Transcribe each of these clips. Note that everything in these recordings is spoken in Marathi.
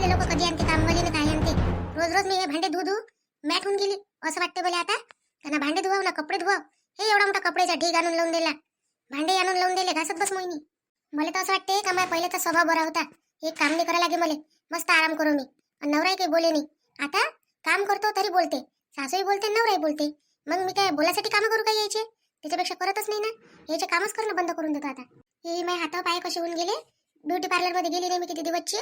घरातले लोक कधी आणते कामवाली काय आणते. रोज रोज मी हे भांडे धुऊ मॅट होऊन गेली असं वाटते बोले आता. त्यांना भांडे धुवाव ना कपडे धुवाव. हे एवढा मोठा कपड्याचा ढीग आणून लावून दिला, भांडे आणून लावून दिले, घासत बस मोहिनी. मला तर असं वाटते का माझा पहिल्याचा स्वभाव बरा होता. एक काम नाही करायला लागे मला, मस्त आराम करू मी. आणि नवराही काही बोले नाही. आता काम करतो तरी बोलते, सासूही बोलते नवराही बोलते. मग मी काय बोलासाठी काम करू काय यायचे? त्याच्यापेक्षा करतच नाही ना, याचे कामच करणं बंद करून देतो आता. हे माझ्या हातावर पाय कसे होऊन गेले. ब्युटी पार्लर मध्ये गेली नाही मी किती दिवसची.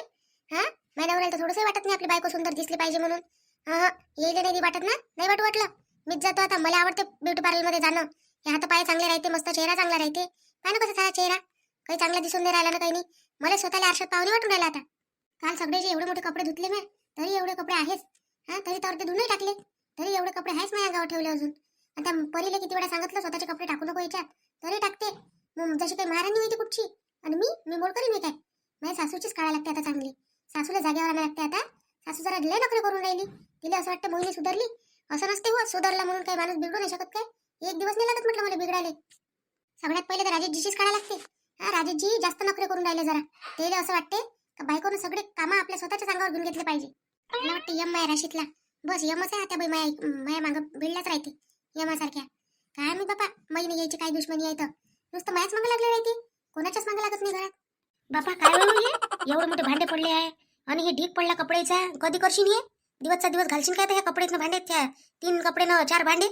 हा माझ्या नवऱ्याला तर थोडंसं वाटत नाही आपली बायको सुंदर दिसली पाहिजे म्हणून. हा येईल नाही वाटत ना, नाही वाटलं. मीच जातो आता, मला आवडते ब्युटी पार्लर मध्ये जाणं. हे हात पाय चांगले राहते, मस्त चेहरा चांगला राहते. काय ना कसं सारा चेहरा काही चांगला दिसून नाही राहिला ना काही नाही. मला स्वतःला आरशात पाहुणे वाटून राहिला आता. काल सगळ्याचे एवढे मोठे कपडे धुतले मी, तरी एवढे कपडे आहेच. हा तरी तर ते धुवून टाकले, तरी एवढे कपडे आहेच माझ्या गावात ठेवले अजून. आता परीला किती वेळा सांगितलं स्वतःचे कपडे टाकू नको याच्यात, तरी टाकते. मग जशी काही महाराणी होती कुठची. आणि मी मोडकरी नाही काय. माझ्या सासूचीच काढा लागते आता चांगली. सासूला जागेवर आणायला लागते आता. सासू जरा लय नखरे करून राहिली. तिला असं वाटतं मोहिनी सुधारली. असं नसते हो, सुधारला म्हणून काही माणूस बिघडू नाही शकत काय. एक दिवस नाही लागत म्हटलं मला बिघडायला. सगळ्यात पहिले तर राजेशजीचीच काढा लागते. हा राजेशजी जास्त नखरे करून राहिले जरा. ते असं वाटते का बायकोनं सगळे कामं आपल्या स्वतःच्या सांगावर घेऊन घेतले पाहिजे. मला वाटतं यम माया राशीतला बस यमच आहे. आता बाई माया मागं भिडल्याच राहते यमासारख्या. काय मी बापा महिने यायची काय दुश्मनी आहे तर नुसतं मायाच मागं लागले राहते, कोणाच्याच मागं लागत नाही घरात. बापा काय हे एवढे मोठे भांडे पडले आहे आणि हे ढीक पडला कपड्याचा. कधी करशील हे? दिवसचा दिवस घालशील काय ह्या कपड्यातनं भांडे? त्या 3 कपडे न 4 भांडे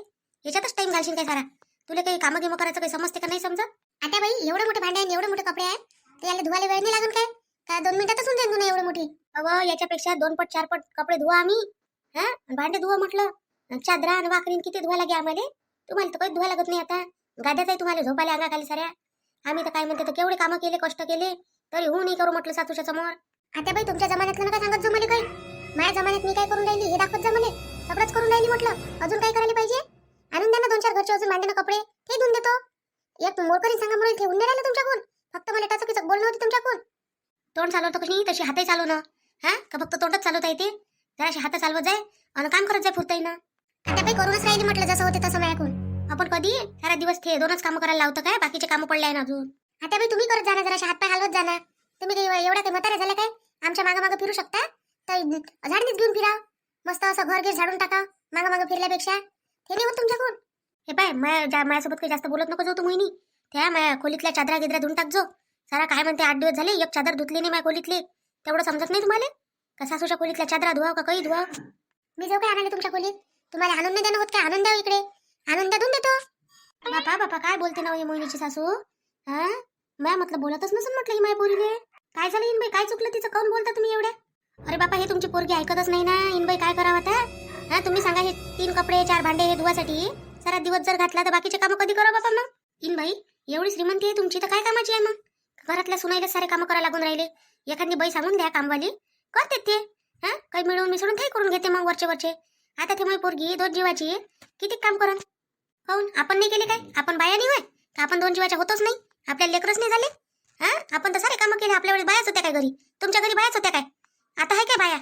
याच्यातच टाइम घालशील काय सारा? तुला काही कामं गिमं करायचं काही समजते का नाही समजत? आता बाई एवढे मोठे भांडे आहे, एवढे मोठे कपडे आहेत, ते याला धुवायला वेळ नाही लागून काय? काय 2 मिनिटातच होऊन जाईल तुला एवढे मोठे? अगं याच्यापेक्षा 2 पट 4 पट कपडे धुवा आम्ही. हा भांडे धुवा म्हटलं. चादरा आणि वाकरीन किती धुवा लागे आम्हाला? तुम्हाला तर काही धुवा लागत नाही आता. गाद्याच आहे तुम्हाला झोपायला अंगाखाली साऱ्या. आम्ही तर काय म्हणते तर केवढे कामं केले, कष्ट केले, तरी होऊ नाही करू म्हटलं सासूच्या समोर. आता बाई तुमच्या जमान्यातलं काय सांगत जो मला काही. माझ्या जमान्यात मी काय करून राहिली हे दाखवत जा मला. सगळंच करून राहिली म्हटलं. अजून काय करायला पाहिजे? आणून द्या ना 2-4 घरचे अजून भांडे कपडे, ते धुवून देतो. एक मोरकरी सांगा म्हणून ठेवून नाही राहिलं तुमच्याकडून. फक्त मला टाचकीच बोलणं होती तुमच्याकडून. तोंड चालवतो कशी तशी हातही चालव ना. हा का फक्त तोंडच चालवता येते? जराशी हात चालवत जाय आणि काम करत जाय फुरताई ना. आता बाई करूनच राहिली म्हटलं जसं होते तसं माझ्याकडून. आपण कधी सारा दिवस ते 2च कामं करायला लावतं काय? बाकीचे कामं पडले आहे ना अजून. आता बाई तुम्ही करत जाणार, जराशी हातपाय हलवत जाणार. तुम्ही काही एवढा काही म्हातारे झाला काय? आमच्या मागं मागं फिरू शकता तर झाडणीच घेऊन फिरा. मस्त असं घर घे झाडून टाका मागं मागं फिरल्यापेक्षा. हे नाही होत तुमच्याकडून. हे पाय माझ्यासोबत काही जास्त बोलत नको जाऊ तू मोहिनी. त्या माझ्या खोलीतल्या चादरा गिदरा धुवून टाक जो. सारा काय म्हणते 8 दिवस झाले एक चादर धुतली नाही माझ्या खोलीतली. तेवढं समजत नाही तुम्हाला का? सासूच्या खोलीतल्या चादरा धुवाव का काही धुवाव? मी जाऊ काय आणायला तुमच्या खोलीत? तुम्हाला आणून नाही देणं होत काय? आणून द्या इकडे, आणून द्या, धुवून देतो. बापा बापा काय बोलते ना मोहिनीची सासू. हा मैं म्हटलं बोलतच नसून म्हटलं ही माझ्या पोरीले. काय झालं इनबाई? काय चुकलं तिचं? काऊन बोलता तुम्ही एवढ्या? अरे बापा हे तुमची पोरगी ऐकतच नाही ना. इनबाई काय करावं आता? हा तुम्ही सांगा, हे 3 कपडे 4 भांडे हे धुवासाठी सारा दिवस जर घातला तर बाकीचे कामं कधी करा बापा मग? इनबाई एवढी श्रीमंती आहे तुमची तर काय कामाची आहे मग? घरातल्या सुनाईला सारे कामं करायला लागून राहिले. एखादी बाई सांगून द्या कामवाली, करते ते. हा काही मिळवून मिसळून काही करून घेते मग वरचे. आता ते माझी पोरगी 2 जीवाची किती काम करन? काऊन आपण नाही केले काय? आपण बाया नाही होय का? आपण 2 जीवाच्या होतच नाही? आपल्याला लेकरच नाही झाले? हा आपण तर सारे कामं केले. आपल्या वेळेस बायाच होत्या काय घरी? तुमच्या घरी बायाच होत्या काय? आता आहे काय बाया?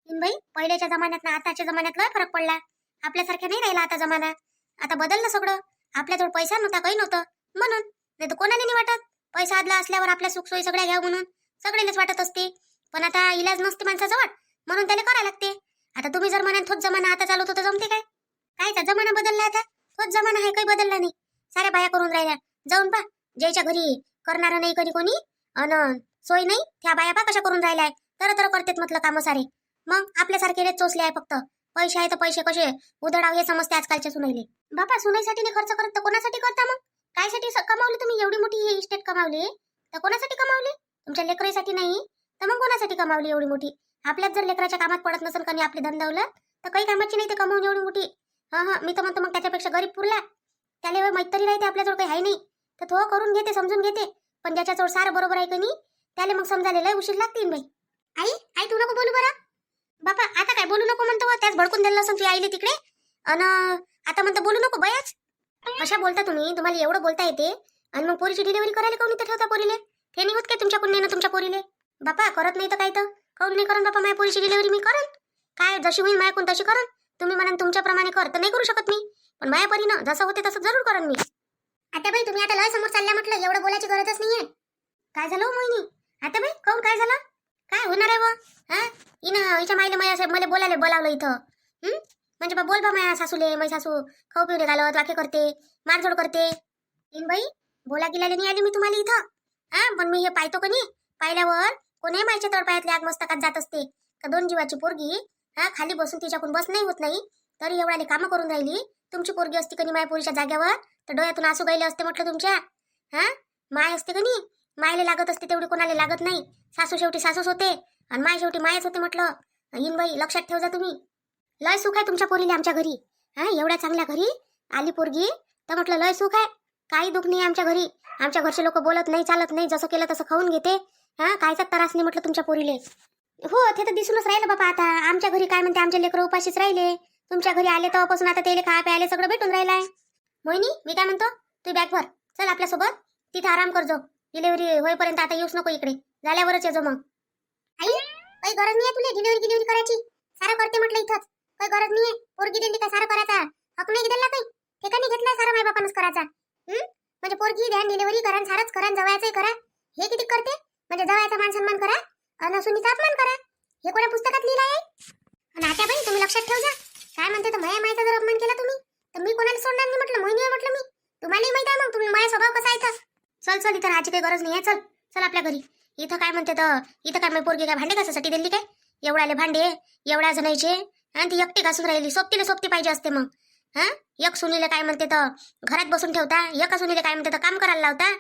बाई पहिल्याच्या जमान्यात ना आताच्या जमान्यात लय फरक पडला. आपल्यासारख्या नाही राहिला आता जमाना. आता बदललं सगळं. आपल्याजवळ पैसा नव्हता, काही नव्हतं म्हणून. नाही तर कोणाला नाही वाटत पैसा आदला असल्यावर आपल्या सुखसोयी सगळ्या घ्या म्हणून. सगळेच वाटत असते. पण आता इलाज नसते माणसाजवळ म्हणून त्याला करायला लागते. आता तुम्ही जर म्हणाल तोच जमाना आता चालवतो तर जमते काय? कायचा जमाना बदलला आता? तोच जमाना आहे, काही बदलला नाही. साऱ्या बाया करून राहिल्या. जाऊन पा ज्याच्या घरी करणार नाही कधी कोणी अन सोय नाही त्या बाया पा कशा करून राहिल्या. तर करतेत म्हटलं कामं सारे. मग आपल्यासारखे रेत चोचले आहे. फक्त पैसे आहे तर पैसे कसे उधडाव हे समजते आजकालच्या सुनाईले. बापा सुनाईसाठी नाही खर्च करत तर कोणासाठी करता मग? कायसाठी कमावली तुम्ही एवढी मोठी ही इस्टेट कमावली? तर कोणासाठी कमावली? तुमच्या लेकरासाठी नाही तर मग कोणासाठी कमावली एवढी मोठी? आपल्याच जर लेकराच्या कामात पडत नसेल कधी आपली धंदावलं तर काही कामाची नाही ते कमावून एवढी मोठी. हा मी तर म्हणतो मग त्याच्यापेक्षा गरीब पुरला. त्याला मैत्री राहते आपल्याजवळ काही आहे नाही तर तो करून घेते, समजून घेते. पण ज्याच्याजवळ सारं बरोबर आहे की नाही त्याला मग समजायला लय उशीर लागतील बाई. आई तू नको बोलू बरं. बापा आता काय बोलू नको म्हणतो? त्याच भडकून दिलं असं तू आईले तिकडे अन आता म्हणतो बोलू नको बयाच. अशा बोलता तुम्ही? तुम्हाला एवढं बोलता येते आणि मग पोरीची डिलिव्हरी करायला कोणी तर ठेवता पोरीले? ते नाही होत काय तुमच्याकडून? नाही ना तुमच्या पोरीले? बापा करत नाही तर काय तर काऊन नाही करन बापा? माझ्या पोरीची डिलिव्हरी मी करन. काय जशी होईल माझ्याकडून तशी करन. तुम्ही म्हणा तुमच्याप्रमाणे कर तर नाही करू शकत मी, पण माझ्या परीनं जसं होते तसं जरूर करन मी. आता बाई तुम्ही आता लय समोर चालल्या म्हटलं, एवढं बोलायची गरजच नाहीये. काय झालं मोहिनी? आता बाई काऊन काय झालं? काय होणार आहे व? हा हिच्या माईले मला बोलायला बोलावलं इथं. म्हणजे बा बोल बा माझ्या सासूले, माझी सासू खाऊ पिऊ घालत वाके करते, मारझोड करते. इन बाई बोला गेल्याने नाही आली मी तुम्हाला इथं. पण मी हे पाहतो कनी, पाहिल्यावर कोणी माईच्या तळपायातल्या आग मस्तकात जात असते का दोन जीवाची पोरगी खाली बसून तिच्याकडून बस नाही होत नाही तरी एवढाले कामं करून राहिली. तुमची पोरगी असती कनी मायपोरीच्या जाग्यावर तर डोळ्यातून आसू गायले असते म्हटलं तुमच्या. माय असते कनी, मायले लागत असते तेवढी कोणाला लागत नाही. सासू शेवटी सासूच होते आणि माय शेवटी मायच होते म्हटलं. इन बाई लक्षात ठेव जा तुम्ही. लय सुख आहे तुमच्या पोरीला आमच्या घरी. एवढ्या चांगल्या घरी आली पोरगी तर म्हटलं लय सुख आहे. काही दुःख नाही आमच्या घरी. आमच्या घरचे लोक बोलत नाही चालत नाही, जसं केलं तसं खाऊन घेते. कायचा त्रास नाही म्हटलं तुमच्या पोरीले. हो ते तर दिसूनच राहिलं बाबा. आता आमच्या घरी काय म्हणते, आमचे लेकरं उपाशीच राहिले. तुमच्या घरी आले तेव्हापासून आता तेले खा प्यायले सगळं भेटून राहिलाय. मोहिनी मी काय म्हणतो, तू बॅग भर चल आपल्यासोबत, तिथे आराम करजो. डिलिव्हरी होईपर्यंत आता येऊच नको इकडे, झाल्यावरच येजो मग. आई काही गरज नाही तुला डिलिव्हरी करायची, सारं करते म्हटलं इथंच. काही गरज नाहीये, पोरगी दिली काय सारं करायचा हक नाही दिला काही. ठिकाणी घेतला सारा माय बापानच करायचा. म्हणजे पोरगी ध्यान डिलिव्हरी करा, सारच करा, जवायचंही करा. हे किती करते म्हणजे जवायचा मान सन्मान करा आणि सुनीचा अपमान करा. हे कोणा पुस्तकात लिहिलं आहे? आणि आता बाई तुम्ही लक्षात ठेव जा. काय म्हणते तर मायाचा जर अपमान केला तुम्ही तर मी कोणाला सोडणार नाही म्हटलं. मोहिनी आहे म्हटलं मी. तुम्हालाही माहित आहे मग तुम्ही माझा स्वभाव कसा आहे. चल चल इथं राहायची काही गरज नाही आहे. चल चल आपल्या घरी. इथं काय म्हणते तर इथं काय मी पोरगी काय भांडे कशासाठी दिली काय? एवढ्याले भांडे एवढ्या जणायचे आणि ती एकटी घासून राहिली. सोबतीला सोबती पाहिजे असते मग. एक सुनीला काय म्हणते तर घरात बसून ठेवता, एका सुनीला काय म्हणते तर काम करायला लावता.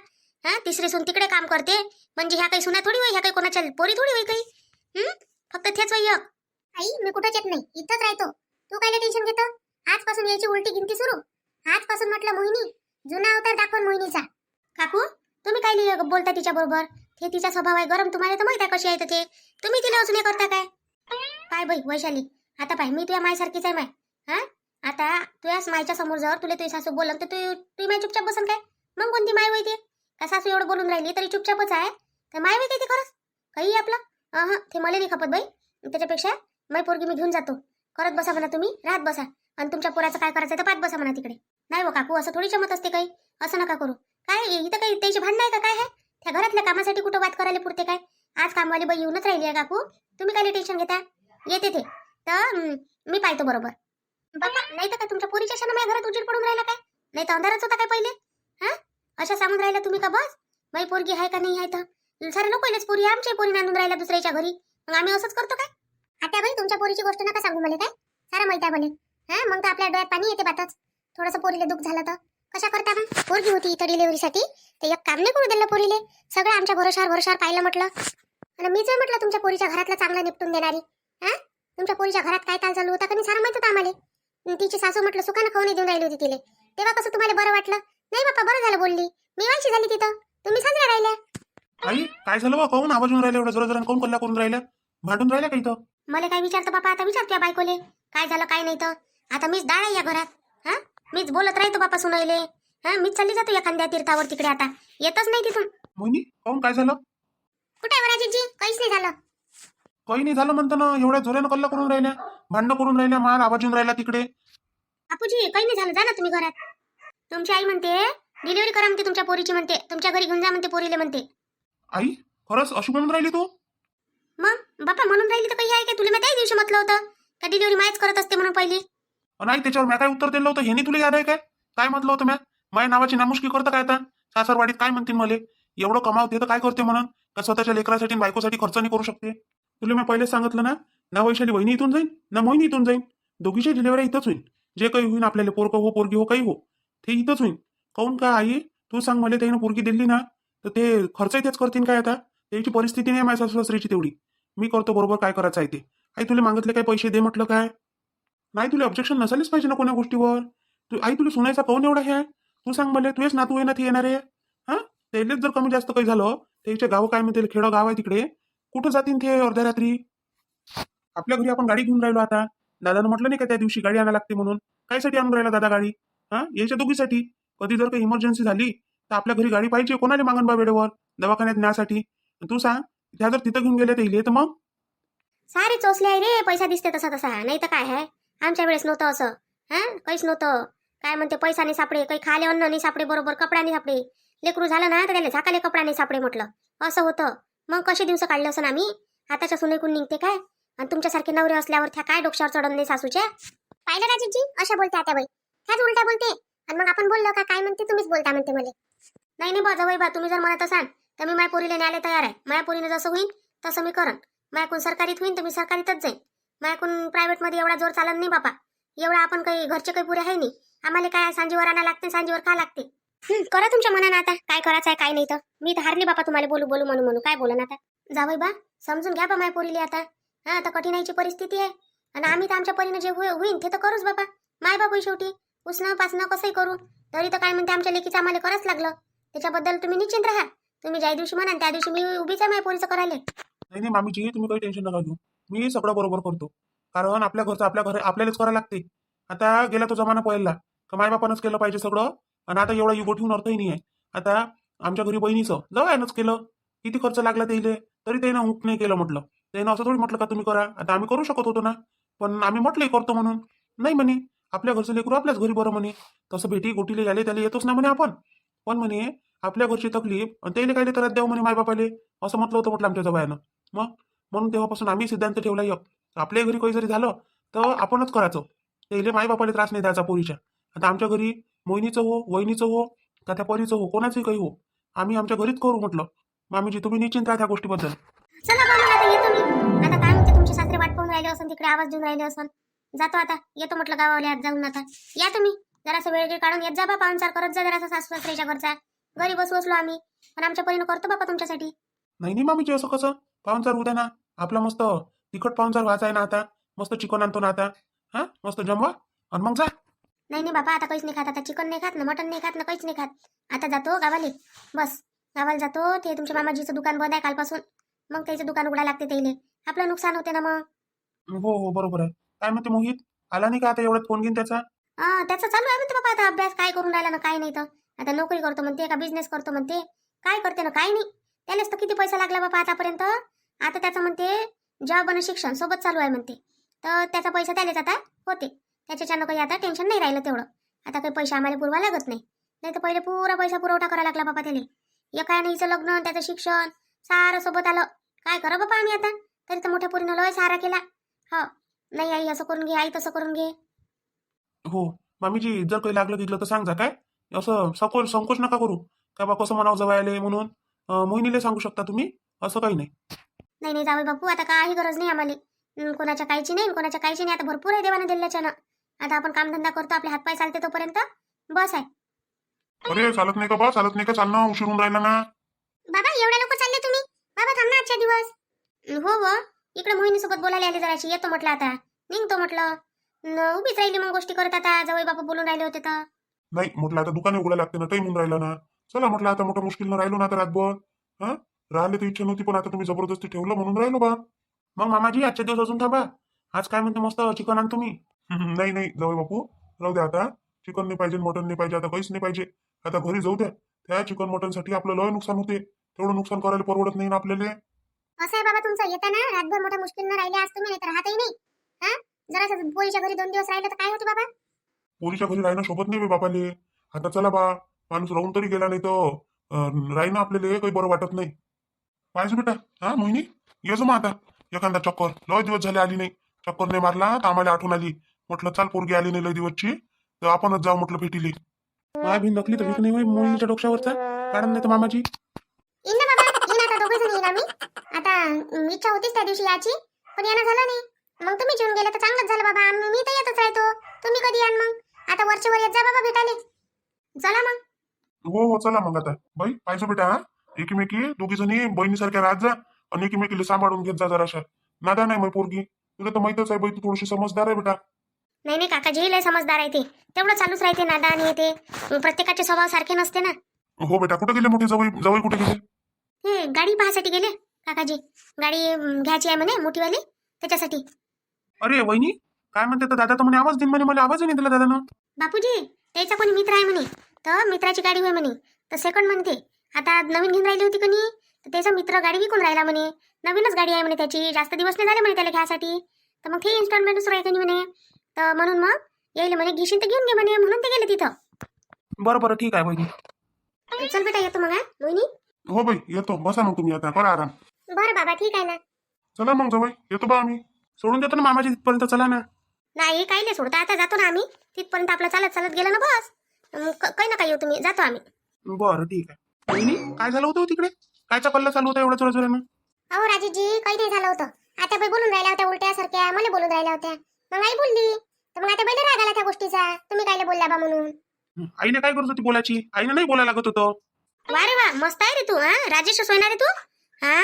तिसरी सून तिकडे काम करते. म्हणजे ह्या काही सुना थोडी होई, ह्या काही कोणाच्या पोरी थोडी होई काही. फक्त तेच वय एक. आई मी कुठंच येत नाही, इथंच राहतो. तू काय टेन्शन घेतो? आजपासून यायची उलटी गिनती सुरू. आजपासून म्हटलं मोहिनी जुना अवतार दाखवून मोहिनीचा. काकू तुम्ही काय बोलता तिच्या बरोबर? ते तिचा स्वभाव आहे गरम, तुम्हाला तर माहित आहे कशी आहे ते. तुम्ही तिला अजून हे करता काय? काय बाई वैशाली, आता पाय मी तुझ्या मायसारखीच आहे माय. आता तुझ्याच मायच्या समोर जर तुला तुझी सासू बोलन तर तू माय चुपचाप बसन काय? मग कोणती माय वैते का? सासू एवढं बोलून राहिली तरी चुपचापच आहे तर माय वैते ती खरंच काही आपलं. ते मला नाही खपत बाई. त्याच्यापेक्षा माय पोरगी मी घेऊन जातो. करत बसा म्हणा तुम्ही, राहत बसा. आणि तुमच्या पोराचं काय करायचं तर पाहत बसा म्हणा तिकडे. नाही हो काकू असं थोडी जमत असते काही. असं नका करू. काय इथं काही त्याची भांडण आहे का काय आहे? त्या घरातल्या कामासाठी कुठं वाद करायला पुरते काय? आज कामवाली बाई येऊनच राहिली आहे काकू. तुम्ही काय टेन्शन घेता? येते ते तर मी पाहतो बरोबर. बाबा नाही तर काय तुमच्या पोरीच्या क्षण माझ्या घरात उजेड पडून राहिला काय? नाही तर अंधारच होता काय पहिले? अशा सांगून राहिला तुम्ही का? बस माझी पोरगी आहे का नाही आहे तर सारे लोक पहिलेच पोरी आमच्या पोरी नांदून राहिल्या दुसऱ्याच्या घरी. मग आम्ही असंच करतो काय? आता बाई तुमच्या पोरीची गोष्ट नका सांगू मला काय. सारा माहिती आहे मला. मग तर आपल्या डोळ्यात पाणी येते बातच. थोडंसं पोरीला दुःख झालं तर कशा करता मग? पोरगी होती इथं डिलिव्हरीसाठी तर एक काम नाही करू दिलं पोरीले. सगळं आमच्या भरोशावर पाहिलं म्हटलं. आणि मीच म्हटलं तुमच्या पोरीच्या घरातलं चांगलं निपटून देणारी. तुमच्या पोरीच्या घरात काय ताल चालू होता का नाही सारं माहित होतं आम्हाला. तिची सासू म्हटलं सुखानं खाऊन देऊन राहिली होती तिले. तेव्हा कसं तुम्हाला बरं वाटलं? नाही बाप्पा बरं झालं बोलली. मी वायची झाली तिथं, तुम्ही साजऱ्या राहिल्या. आई काय झालं बा? काहून आवाज येऊन राहिला एवढा जोरा जोरानं? काहून कल्ला करून राहिल्या? भांडून राहिल्या का इथं? मला काय विचारतो बापा? आता विचारतो या बायकोले काय झालं काय नाही तर. आता मीच डाळ आहे या घरात. मीच बोलत राहतो बापा सुनाईले. मीच चालली जातो एखाद्या तीर्थावर तिकडे. आता येतच नाही तिथून. मोहिनी काहून काय झालं? कुठे वराजीजी? काहीच नाही झालं. काही नाही झालं म्हणतं ना. एवढ्या जोरानं कल्ला करून राहिल्या, भांडण करून राहिल्या, मार आवाज येऊन राहिला तिकडे. बापूजी काही नाही झालं, जा ना तुम्ही घरात. तुमची आई म्हणते डिलिव्हरी करा म्हणते तुमच्या पोरीची म्हणते, तुमच्या घरी घेऊन जा म्हणते पोरीले म्हणते. आई खरंच अशी म्हणून राहिली तू? मग बापा म्हणून राहिली तर काही आहे का? तुला मी त्याही दिवशी म्हटलं होतं का डिलिव्हरी मायच करत असते म्हणून पहिली. नाही त्याच्यावर मी काय उत्तर दिलं होतं? हेनी तुला याद आहे काय? काय म्हटलं होतं? माझ्या नावाची नामुष्की करतं काय? आता सासरवाडीत काय म्हणतील मला? एवढं कमावते तर काय करते म्हणून? का स्वतःच्या लेकरासाठी बायकोसाठी खर्च नाही करू शकते? तुला मी पहिलेच सांगितलं ना वैशाली वहिनी इथून जाईन ना मोहिनी इथून जाईन. दोघीच्या डिलिव्हरी इथंच होईल. जे काही होईल आपल्याला, पोरगं हो पोरगी हो काही हो, ते इथंच होईल. काहून का आई तू सांग मला? त्यानं पोरगी दिली ना तर ते खर्चही तेच करतील काय? आता त्याची परिस्थिती नाही माझ्या सासऱ्याची तेवढी. मी करतो बरोबर काय करायचं आहे ते. आई तुला मागितले काय पैसे दे म्हटलं काय? नाही तुला ऑब्जेक्शन नसायलाच पाहिजे ना कोण्या गोष्टीवर. तू आई तुला सुनायचा काहून एवढा हे आहे? तू सांग मला. तुझेच नातू आहे ना ते येणार आहे. त्यालाच जर कमी जास्त काही झालं त्याच्या गाव काय म्हणते, खेडं गाव आहे तिकडे, कुठं जातील ते अर्ध्या रात्री? आपल्या घरी आपण गाडी घेऊन राहिलो. आता दादानं म्हटलं नाही का त्या दिवशी गाडी आणायला लागते म्हणून? कायसाठी आणून राहिला दादा गाडी? याच्या दोघीसाठी. कधी जर काही इमर्जन्सी झाली तर आपल्या घरी गाडी पाहिजे. कोणाला मागन बा वेळेवर दवाखान्यात न्यासाठी? तू सांग त्या जर तिथं घेऊन गेले तर येईल तर मग सारे चोचले आहे रे. पैसा दिसते तसा तसा, नाही तर काय आहे. आमच्या वेळेस नव्हतं असं. काहीच नव्हतं. काय म्हणते पैसा नाही सापडे, काही खाले अन्न नाही सापडे, बरोबर कपडा नाही सापडे. लेकरू झालं ना तर त्याला झाकाले कपडा नाही सापडे म्हटलं. असं होतं. मग कसे दिवस काढले असं आम्ही. आताच्या सुनेकून निघते काय? आणि तुमच्यासारखे नवरे असल्यावर त्या काय डोक्यावर चढवून दे सासूच्या. पाहिलं राजेशजी, अशा बोलते आता बाई, त्याच उलट्या बोलते. आणि मग आपण बोललो का काय म्हणते, तुम्हीच बोलता म्हणते मला. नाही नाही बा जावई बा, तुम्ही जर म्हणत असाल तर मी माझ्या पोरीला न्यायला तयार आहे. माझ्या पोरीने जसं होईल तसं मी करन. माझ्याकडून सरकारीत होईल तर मी सरकारीतच जाईन. माझ्याकडून प्रायव्हेटमध्ये एवढा जोर चालत नाही बापा. एवढा आपण काही घरचे काही पुरे आहे नाही. आम्हाला काय सांजीवर आणा लागते, सांजीवर का लागते. करा तुमच्या मनानं आता काय करायचं आहे काय नाही. तर मी तर हारली बापा तुम्हाला बोलू बोलू म्हणून म्हणून. काय बोलन आता जावई बा, समजून घ्या बा माझ्या पोरीले आता. हा आता कठीणाईची परिस्थिती आहे आणि आम्ही तर आमच्या परीनं जे होईल ते तर करूच बाबा. माय बापू शेवटी उसणं पासणं कसंही करू. तरी तर काय म्हणते आमच्या लेकीचं आम्हाला करावंच लागलं. त्याच्याबद्दल तुम्ही निश्चिंत राहा. तुम्ही ज्या दिवशी म्हणाल त्या दिवशी मी उभीच आहे माझ्या पोरीचं करायला. नाही नाही मामीजी, तुम्ही काही टेन्शन नका घेऊ. मी सगळं बरोबर करतो. कारण आपल्या घरचं आपल्या घर आपल्यालाच करावं लागते. आता गेला तो जमाना पहिला का मायबापानंच केलं पाहिजे सगळं. आणि आता एवढा युगो ठेवून अर्थही नाही आहे. आता आमच्या घरी बहिणीचं जवळच केलं. किती खर्च लागला त्याला तरी त्यानं हुक नाही केलं. म्हटलं त्यानं असं थोडी म्हटलं का तुम्ही करा. आता आम्ही करू शकत होतो ना, पण आम्ही म्हटलंही करतो म्हणून. नाही म्हणे आपल्या घरचं लेकरू आपल्याच घरी बरं म्हणे. तसं भेटी गोटीले याले त्याला येतोच ना म्हणे आपण. पण म्हणे आपल्या घरची तकलीफ आणि त्याला काय त्रास द्यावं म्हणे मायबापाले, असं म्हटलं होतं म्हटलं आमच्या जवळनं. मग म्हणून तेव्हापासून आम्ही सिद्धांत ठेवला आपल्या घरी काही जरी झालं तर आपणच करायचं. त्याला मायबापाला त्रास नाही द्यायचा पोरीच्या. आता आमच्या घरी मोहिनीचं हो, वहिनीचं हो, का त्या परीचं हो, कोणाचंही काही हो, आम्ही आमच्या घरीच करू म्हटलं. मामीजी तुम्ही निश्चिंत राहा त्या गोष्टीबद्दल. चला बा मग आता येतो मी. आता काय म्हणते तुमचे सासरे वाट पाहून राहिले असन, तिकडे आवाज देऊन राहिले असन. जातो आता, येतो म्हटलं गावाला आज जाऊन. आता या तुम्ही जरासं वेळ काढून येत जा बा. पाहुणचार करत जा जरासा सासू सासऱ्याच्या घरचा. घरी बसलो आम्ही पण आमच्या परीनं करतो बापा तुमच्यासाठी. नाही नाही मामीजी, असं कसं पाहुणचार उद्या ना. आपला मस्त तिखट पाहुणचार व्हायचा आहे ना. आता मस्त चिकन आणतो ना आता. हा मस्त जमवा आणि मग जा. नाही नाही बाबा, आता काहीच नाही खात. आता चिकन नाही खात ना, मटन नाही खात ना, काहीच नाही खात. आता जातो गावाले. बस गावाला जातो. ते तुमच्या मामाजीचं दुकान बंद आहे कालपासून. मग त्याचं दुकान उघडा लागते त्याला. आपलं नुकसान होते ना मग. हो हो बरोबर आहे. काय म्हणते मोहित, आला नाही का आता एवढ्यात फोन घेऊन त्याचा? त्याचं चालू आहे म्हणते बाबा आता अभ्यास. काय करून राहिला ना काय नाही. तर आता नोकरी करतो म्हणते का बिझनेस करतो म्हणते. काय करते ना काय नाही. त्यालाच तर किती पैसा लागला बाबा आतापर्यंत. आता त्याचं म्हणते जॉब आणि शिक्षण सोबत चालू आहे म्हणते. तर त्याचा पैसा त्यालाच आता होते. त्याच्यानं काही आता टेन्शन नाही राहिलं तेवढं. आता काही पैसे आम्हाला पुरवा लागत नाही. नाही तर पहिले पुरा पैसा पुरवठा करायला लागला बाबा त्याला. एका नाही हिचं लग्न, त्याचं शिक्षण सारं सोबत आलं. काय करा बाबा आम्ही आता. तरी तर मोठ्या पोरीनं लय सहारा केला. हो नाही आई असं करून घे, आई तसं करून घे. हो मामीजी, जर काही लागलं तिथलं तर सांग जा. काय असं संकोच नका करू. काय बा कसं म्हणावं जवळ आले म्हणून. मोहिनीला सांगू शकता तुम्ही, असं काही नाही. नाही नाही जावे बापू, आता काही गरज नाही आम्हाला. कोणाच्या कायची नाही, कोणाच्या कायची नाही. आता भरपूर आहे देवानं दिल्याच्यानं. आता आपण कामधंदा करतो, आपले हातपाय चालते तोपर्यंत बस आहे. अरे चालत नाही का बा, चालत नाही का? चालणं उशीर होऊन राहिला ना. बाबा एवढ्या लोक चालले तुम्ही? बाबा थांब ना आजच्या दिवस. हो इकडे मोहिनी सोबत बोलायला आले जराशी. येतो म्हटलं आता, निघतो म्हटलं. उभीच राहिली मग गोष्टी करत. आता जवळ बापू बोलून राहिले होते तर. नाही म्हटलं आता दुकाने उघडा लागते ना, टाइम होऊन राहिला ना. चला म्हटलं आता मोठ्या मुश्किलनं राहिलो ना आता रातभर. हा राहिले तर इच्छा नव्हती, पण आता तुम्ही जबरदस्ती ठेवलं म्हणून राहिलो बा. मग मामाजी आजच्या दिवस अजून थांबा. आज काय म्हणते मस्त चिकन आण तुम्ही. नाही नाही जाऊ बापू, राहू द्या आता. चिकन नाही पाहिजे, मटन नाही पाहिजे, आता काहीच नाही पाहिजे. आता घरी जाऊ द्या. त्या चिकन मटन साठी आपलं लय नुकसान होते. तेवढं नुकसान करायला परवडत नाही ना आपल्याला. असं आहे बाबा तुमचं. येताना रातभर मोठ्या मुश्किलनं राहिले आज तुम्ही, नाही तर राहतही नाही. हा जरा पोरीच्या घरी 2 दिवस राहिलं तर काय होते बाबा. पोरीच्या घरी राहणं सोबत नाही बे बापाले. आता चला बा, माणूस राहून तरी गेला, नाही तर राहणं आपल्याला काही बरं वाटत नाही. पाहिजे बेटा. हा मोहिनी, ये मग आता एखादा चक्कर. लय दिवस झाले आली नाही. चक्कर नाही मारला तर आम्हाला आठवण आली. म्हटलं चाल, पोरगी आली नाही लय दिवसची, तर आपणच जाऊ म्हटलं भेटीले. माय भी नकली तर भीक नाही होय मोहिनीच्या डोक्यावरचा. कारण नाही तर मामाजी येईन ना बाबा, येईन आता. दोघे जण येईल आम्ही. आता इच्छा होतीच त्या दिवशी याची, पण यानं झालं नाही. मग तुम्ही जेवून गेले तर चांगलंच झालं बाबा. मी तर येतच राहतो. तुम्ही कधी याल मग? आता वरचे वर येत जा बाबा भेटायले. चला मग. हो चला मग आता. बाई पाहिजे बेटा. हा एकमेकी दोघी जणी बहिणीसारख्या राहत जा आणि एकमेकीला सांभाळून घेत जा जराशा. नादा नाही मग पोरगी. तुला तर माहितच आहे बाई, तू थोडीशी समजदार आहे बेटा. नाही नाही काकाजी लय समजदार आहे ते. तेवढं चालूच राहते नादा आणि ते. प्रत्येकाचे स्वभाव सारखे नसते ना. हो बेटा, कुठे गेले मोठे जवळ जवळ कुठे गेले? हे गाडी पाहासाठी गेले काकाजी. गाडी घ्यायची आहे म्हणे मोठीवाली, त्याच्यासाठी. अरे वहिनी, काय म्हणते तर दादा तर म्हणे आवाज दिन म्हणे. मला आवाज नाही दिला दादानं. बापूजी त्याचा कोणी मित्र आहे म्हणे, तर मित्राची गाडी होय म्हणे. तर सेकंड म्हणते. आता नवीन घेऊन राहिली होती कनी, तर त्याचा मित्र गाडी विकून राहिला म्हणे. नवीनच गाडी आहे म्हणे त्याची. जास्त दिवस नाही झाले म्हणे त्याला घ्यायसाठी. तर मग ते इन्स्टॉलमेंटच राहते म्हणे. तर म्हणून मग येईल म्हणे. घेशील तर घेऊन घे म्हणे. म्हणून ते गेले तिथं. बरं ठीक आहे वहिनी. चल बेटा येतो मग. हा मोहिनी. हो बाई येतो. बसा मग तुम्ही आता, करा आराम. बरं बाबा ठीक आहे ना. चला मग जवळ येतो बा आम्ही. सोडून देतो ना मामाजी तिथपर्यंत, चला ना. नाही काही नाही सोडता, आता जातो ना आम्ही तिथपर्यंत, आपलं चालत चालत गेलं ना बस. काही ना काही येऊ तुम्ही, जातो आम्ही. बरं ठीक आहे. वहिनी, काय झालं होतं हो तिकडे? कायचा कल्ला चालू होता एवढ्या जोराजोरानं? अहो राजेशजी, काही नाही झालं होतं. आता बाई बोलून राहिल्या होत्या उलट्यासारख्या, मला बोलून राहिल्या होत्या. मग आई बोलली तर मग आता बाईला राग आला त्या गोष्टीचा, तुम्ही कायले बोलला बा म्हणून. आईने काय करत होती बोलायची? आईने नाही बोलायला लागत होतं. वा रे वा, मस्त आहे रे तू. हा राजेश सोयणार रे तू. हा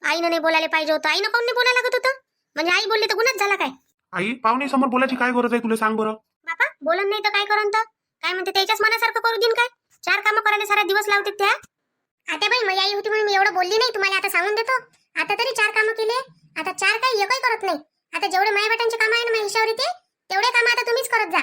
आईनं नाही बोलायला पाहिजे होतं, आईनं कोण नाही बोलायला लागत होतं? म्हणजे आई बोलली तर गुन्हाच झाला काय? आई, पाहुणे समोर बोलायची काय गरज आहे तुला, सांग बरं. बापा बोलन नाही तर काय करून तर काय म्हणते, त्याच्याच मनासारखं करू देईन काय? 4 कामं करायला सारा दिवस लावते त्या. आता बाई माझी आई होती म्हणून मी एवढं बोलली नाही तुम्हाला, आता सांगून देतो. आता तरी 4 कामं केले, आता 4 काही एकही करत नाही. आता जेवढे माय बेटांचे काम आहे ना माझ्या हिशावर ते तेवढे काम आता तुम्हीच करत जा.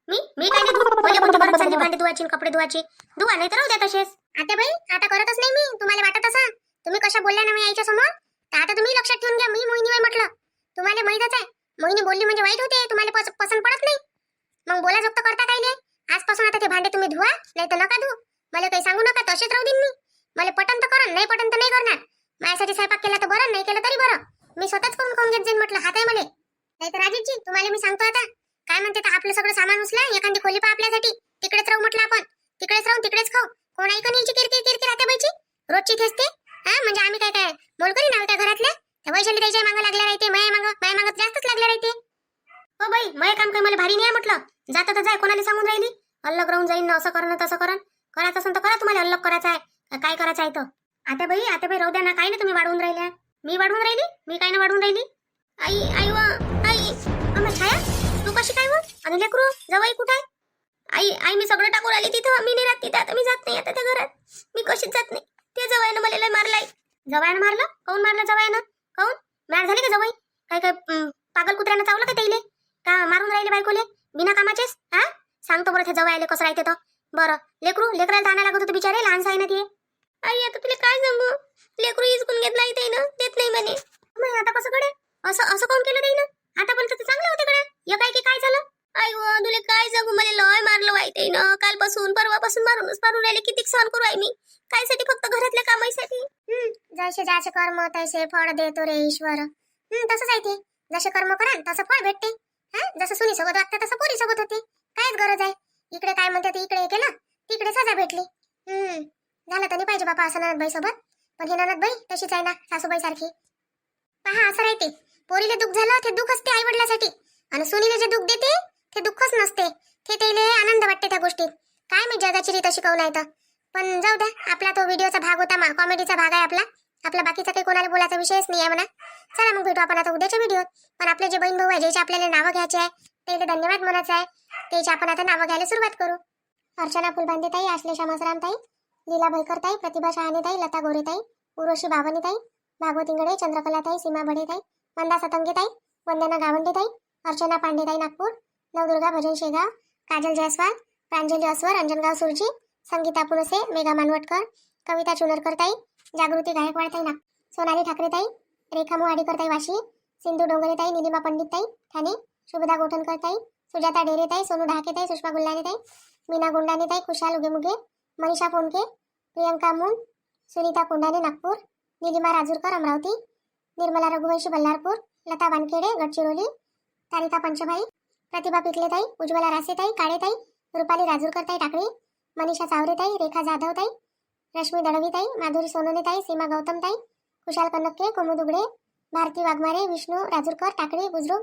मी काय नाही धुवत, पहिले कोणती गरज चालली भांडे धुवायची कपडे धुवायची, धुवा नाही तर राहू द्या तसेच. आता बाई आता करतच नाही मी, तुम्हाला वाटत असा तुम्ही कशा बोलल्या ना मी आईच्या समोर, तर आता तुम्ही लक्षात ठेवून घ्या. मी मोहिनी बाई म्हटलं, तुम्हाला माहीतच आहे मोहिनी बोलली म्हणजे वाईट होते, तुम्हाला पसंत पडत नाही. मग बोला जप्त करता काय नाही. आजपासून आता ते भांडे तुम्ही धुवा, नाही तर नका धुवू. मला काही सांगू नका, तसेच राहू देईन मी. मला पटन तर करण, नाही पटन तर नाही करणार. माझ्यासाठी स्वयंपाक केला तर बरं, नाही केलं तरी बरं. मी स्वतःच करून खाऊन घेत जाईन म्हटलं, हात आहे मला. नाही तर राजेशजी तुम्हाला मी सांगतो आता काय म्हणते, तर आपलं सगळं सामान उचला, एखादी खोली पा आपल्यासाठी, तिकडेच राहू म्हटलं आपण. तिकडेच राहून तिकडेच खाऊ. कोण ऐकून यायची किरकिर राहते बाईची रोजची तेच. हा म्हणजे आम्ही काय काय मोलकरी नाव त्या घरातल्या, त्या वैशाली त्याच्या मागं लागल्या राहते, माया मागं जास्तच लागल्या राहते. हो बाई मय काम काय मला भारी नाही म्हटलं, जाता तर जाय, कोणाला सांगून राहिली अल्लग राहून जाईन ना, असं करणं तसं करण. करायचं असेल तर करा, तुम्हाला अल्लग करायचं आहे काय करायचं आहे तर. आता बाई राहू द्या ना, काय ना तुम्ही वाढवून राहिल्या. मी वाढवून राहिली? मी काय ना वाढवून राहिली. आई आई वा आई, अम्मा छाया तू कशी काय मग? आणि लेकरू जवाई कुठे आहे? आई मी सगळं टाकून आली तिथं, मी नाही राहत तिथं, आता मी जात नाही आता त्या घरात, मी कशीच जात नाही. त्या जवाईनं मला लय मारलाय. जवाईनं मारलं? काऊन मारलं जवाईनं? काऊन मॅर झाली का जवाई? काय पागल कुत्र्यानं चावलं का त्याईले? का मारून राहिले बायकोले बिना कामाचेच? हा सांगतो बरं ते जवाईले कसं राहते तर. बरं लेकराला आणायला लागत होतं बिचारे, लहान आहे ना ते. आई आता तुला काय सांगू, लेकरू हिसकून घेतला इथे ना, देत नाही म्हणे. मग आता कसं कडे असं काऊन केलं नाही ना? आता पण तर चांगलं होते कडे, काय काय झालं? आई व तुला काय सांगू, मला लय मारलं वाईट ना, कालपासून परवापासून मारून राहिले. किती सहन करू आहे मी, कायसाठी? फक्त घरातल्या कामासाठी. जसे ज्याचे कर्म तसे फळ देतो रे ईश्वर. तसंच आहे ते, जसे कर्म कराल तसं फळ भेटते. हा जसं सुनी सोबत वागतं तसं पोरी सोबत होते. कायच गरज आहे इकडे काय म्हणते ते इकडे केलं तिकडे सजा भेटली. झालं तर नाही पाहिजे बापा असं ननदबाई सोबत. पण ही ननदबाई तशीच आहे ना सासूबाई सारखी. पहा असं राहते, पोरीले दुःख झालं ते दुःख असते आई वडिलांसाठी, आणि सुनीले जे दुःख देते ते दुःखच नसते, ते त्याला आनंद वाटते त्या गोष्टीत. काय मी जगाची रीत शिकवलं आहे तर. पण जाऊ द्या, आपला तो व्हिडिओचा भाग होता, कॉमेडीचा भाग आहे आपला बाकीचा काही कोणाला बोलायचा विषयच नाही आहे म्हणा. चला मग भेटू आपण आता उद्याच्या व्हिडिओत. पण आपले जे बहीण भाऊ आहे ज्याचे आपल्याला नावं घ्यायचे आहे त्याला धन्यवाद म्हणायचं आहे, त्याची आपण आता नावं घ्यायला सुरुवात करू. अर्चना फुलबांदेताई, आश्लेषा मसरामताई, लीला भैकरताई, प्रतिभा शहाणेताई, लता गोरेताई, उर्वशी बावनीताई, भागवत इंगडे, चंद्रकलाताई, सीमा बडेताई, मंदा सतंगेताई, वंदना गावंडेताई, अर्चना पांडेताई नागपूर, नवदुर्गा भजन शेगाव, काजल जयस्वाल, प्रांजली अस्वर, अंजनगाव सुरजी, संगीता पुनसे, मेघा मानवटकर, कविता चुनरकरताई, जागृती गायकवाडताई सोनाली ठाकरेताई, रेखा मोहाडीकरताई वाशी, सिंधू डोंगरेताई, निलिमा पंडितताई ठाणे, शुभदा गोठणकरताई, सुजाता डेरेताई, सोनू ढाकेताई, सुषमा गुल्लानेताई, मीना गुंडानेताई, खुशाल उगेमुगे, मनीषा फोनके, प्रियंका मून, सुनीता कोंडाने नागपूर, निलिमा राजूरकर अमरावती, निर्मला रघुवंशी बल्लारपूर, लता वानखेडे गडचिरोली, तारिका पंचभाई, प्रतिभा पिकलेताई, उज्ज्वला रासेताई काळेताई, रुपाली राजूरकरताई टाकळी, मनीषा चावरेताई, रेखा जाधवताई, रश्मी दळवीताई, माधुरी सोनोनेताई, सीमा गौतमताई, खुशाल कनक्के, कोमू दुगडे, भारती वाघमारे, विष्णू राजूरकर टाकळी बुजुर्ग,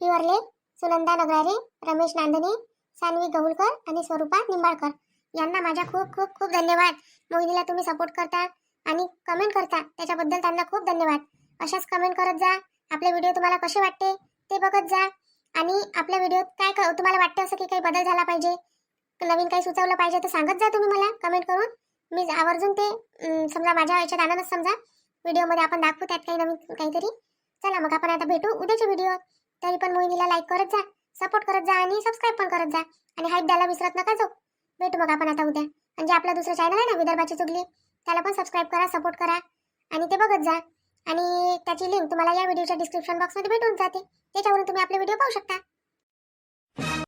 पिवरले, सुनंदा नगरारे, रमेश नांदणे, सानवी गहुलकर आणि स्वरूपा निंबाळकर यांना माझ्या खूप खूप खूप धन्यवाद. मोहिनीला तुम्ही सपोर्ट करता आणि कमेंट करता त्याच्याबद्दल त्यांना खूप धन्यवाद. अशाच कमेंट करत जा. आपले व्हिडिओ तुम्हाला कसे वाटते ते बघत जा. आणि आपल्या व्हिडिओत काय तुम्हाला वाटतं असं की काही बदल झाला पाहिजे, नवीन काही सुचवलं पाहिजे तर सांगत जा तुम्ही मला कमेंट करून. मी आवर्जून ते समजा माझ्या याच्यात आनंदच समजा व्हिडिओमध्ये आपण दाखवू त्यात काही नवीन काहीतरी. चला मग आपण आता भेटू उद्याच्या व्हिडिओ. तरी पण मोहिनीला लाईक करत जा, सपोर्ट करत जा आणि सबस्क्राईब पण करत जा आणि हाईप द्यायला विसरत नका जाऊ. भेटू मग आपण आता उद्या. म्हणजे आपला दुसरा चॅनल आहे ना विदर्भाची चुगली, त्याला पण सबस्क्राईब करा, सपोर्ट करा आणि ते बघत जा. आणि त्याची लिंक तुम्हाला या व्हिडिओच्या डिस्क्रिप्शन बॉक्समध्ये भेटून जाते, त्याच्यावरून तुम्ही आपले व्हिडिओ पाहू शकता.